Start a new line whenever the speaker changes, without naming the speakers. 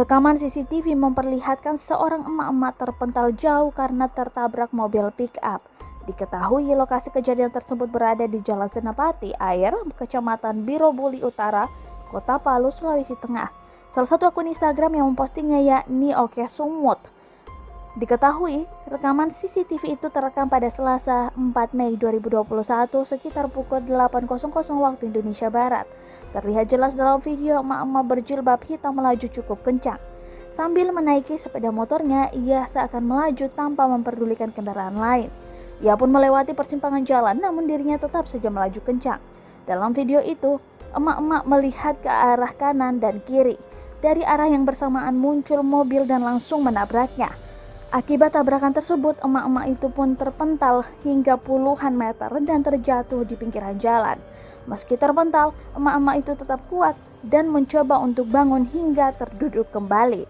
Rekaman CCTV memperlihatkan seorang emak-emak terpental jauh karena tertabrak mobil pick-up. Diketahui lokasi kejadian tersebut berada di Jalan Senapati Air, Kecamatan Birobuli Utara, Kota Palu, Sulawesi Tengah. Salah satu akun Instagram yang mempostingnya yakni Oke Sumut. Diketahui, rekaman CCTV itu terekam pada Selasa 4 Mei 2021 sekitar pukul 8.00 waktu Indonesia Barat. Terlihat jelas dalam video emak-emak berjilbab hitam melaju cukup kencang. Sambil menaiki sepeda motornya, ia seakan melaju tanpa memperdulikan kendaraan lain. Ia pun melewati persimpangan jalan, namun dirinya tetap saja melaju kencang. Dalam video itu, emak-emak melihat ke arah kanan dan kiri. Dari arah yang bersamaan muncul mobil dan langsung menabraknya. Akibat tabrakan tersebut, emak-emak itu pun terpental hingga puluhan meter dan terjatuh di pinggiran jalan. Meski terpental, emak-emak itu tetap kuat dan mencoba untuk bangun hingga terduduk kembali.